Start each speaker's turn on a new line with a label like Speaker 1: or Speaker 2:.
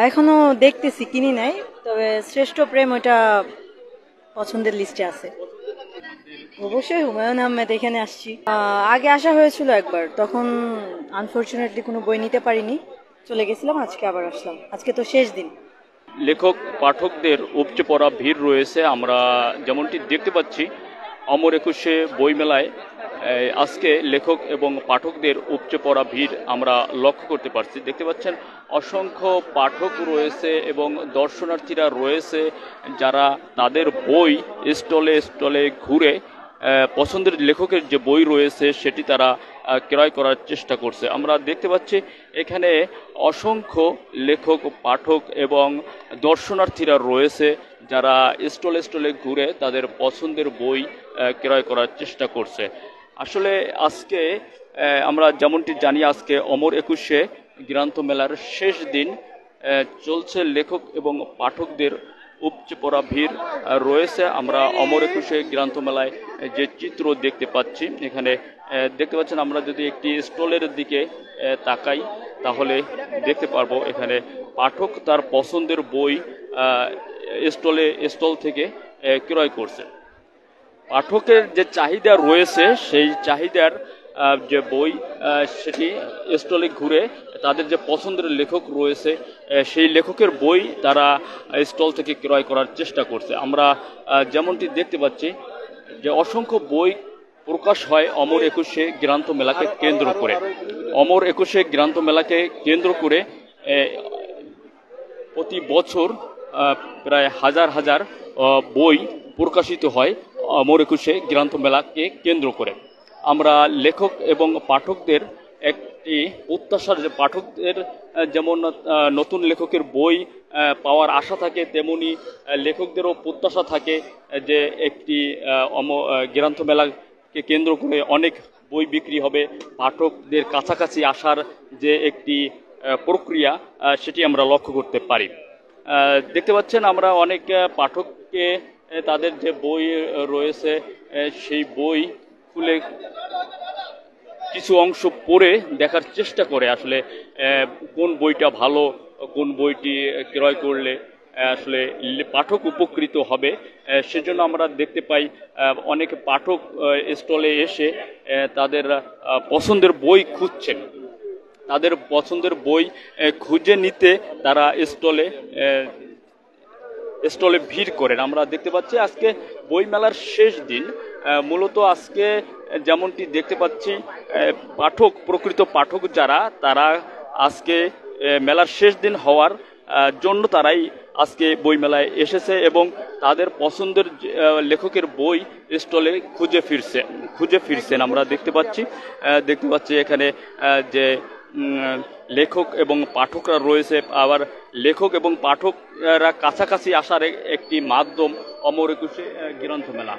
Speaker 1: এখনো দেখতেছি, কিনি নাই। তবে শ্রেষ্ঠ প্রেম ওইটা পছন্দের লিস্টে আছে। অবশ্যই হুমায়ুন আহমেদ, এখানে আসছি। আগে আসা হয়েছিল একবার, তখন আনফরচুনেটলি কোনো বই নিতে পারিনি, চলে গেছিলাম। আজকে আবার আসলাম, আজকে তো শেষ দিন।
Speaker 2: লেখক পাঠকদের উপচে পড়া ভিড় রয়েছে, আমরা যেমনটি দেখতে পাচ্ছি অমর একুশে বইমেলায়। আজকে লেখক এবং পাঠকদের উপচে পড়া ভিড় আমরা লক্ষ্য করতে পারছি। দেখতে পাচ্ছেন অসংখ্য পাঠক রয়েছে এবং দর্শনার্থীরা রয়েছে, যারা তাদের বই স্টলে স্টলে ঘুরে পছন্দের লেখকের যে বই রয়েছে সেটি তারা ক্রয় করার চেষ্টা করছে। আমরা দেখতে পাচ্ছি এখানে অসংখ্য লেখক, পাঠক এবং দর্শনার্থীরা রয়েছে, যারা স্টলে স্টলে ঘুরে তাদের পছন্দের বই ক্রয় করার চেষ্টা করছে। আসলে আজকে আমরা যেমনটি জানি, আজকে অমর একুশে গ্রন্থ মেলার শেষ দিন। চলছে লেখক এবং পাঠকদের উপচে পড়া ভিড় রয়েছে। আমরা অমর একুশে গ্রন্থমেলায় যে চিত্র দেখতে পাচ্ছি, এখানে দেখতে পাচ্ছেন, আমরা যদি একটি স্টলের দিকে তাকাই তাহলে দেখতে পারবো এখানে পাঠক তার পছন্দের বই স্টল থেকে ক্রয় করছে। পাঠকের যে চাহিদা রয়েছে সেই চাহিদার যে বই সেটি স্টলে ঘুরে তাদের যে পছন্দের লেখক রয়েছে সেই লেখকের বই তারা স্টল থেকে ক্রয় করার চেষ্টা করছে। আমরা যেমনটি দেখতে পাচ্ছি যে অসংখ্য বই প্রকাশ হয় অমর একুশে গ্রন্থ মেলাকে কেন্দ্র করে। অমর একুশে গ্রন্থ মেলাকে কেন্দ্র করে প্রতি বছর প্রায় হাজার হাজার বই প্রকাশিত হয় অমর একুশে গ্রন্থ মেলাকে কেন্দ্র করে। আমরা লেখক এবং পাঠকদের একটি প্রত্যাশার, যে পাঠকদের যেমন নতুন লেখকের বই পাওয়ার আশা থাকে, তেমনি লেখকদেরও প্রত্যাশা থাকে যে একটি গ্রন্থমেলাকে কেন্দ্র করে অনেক বই বিক্রি হবে। পাঠকদের কাছাকাছি আসার যে একটি প্রক্রিয়া সেটি আমরা লক্ষ্য করতে পারি। দেখতে পাচ্ছেন আমরা অনেক পাঠককে তাদের যে বই রয়েছে সেই বই খুলে কিছু অংশ পড়ে দেখার চেষ্টা করে, আসলে কোন বইটা ভালো, কোন বইটি ক্রয় করলে আসলে পাঠক উপকৃত হবে। সেজন্য আমরা দেখতে পাই অনেক পাঠক স্টলে এসে তাদের পছন্দের বই খুঁজছেন। তাদের পছন্দের বই খুঁজে নিতে তারা স্টলে ভিড় করেন। আমরা দেখতে পাচ্ছি আজকে বইমেলার শেষ দিন। মূলত আজকে যেমনটি দেখতে পাচ্ছি প্রকৃত পাঠক যারা, তারা আজকে মেলার শেষ দিন হওয়ার জন্য তারাই আজকে বইমেলায় এসেছে এবং তাদের পছন্দের লেখকের বই স্টলে খুঁজে ফিরছেন। আমরা দেখতে পাচ্ছি এখানে যে লেখক এবং পাঠকরা রয়েছে। আবার লেখক এবং পাঠকরা কাছাকাছি আসার একটি মাধ্যম অমর একুশে গ্রন্থমেলা।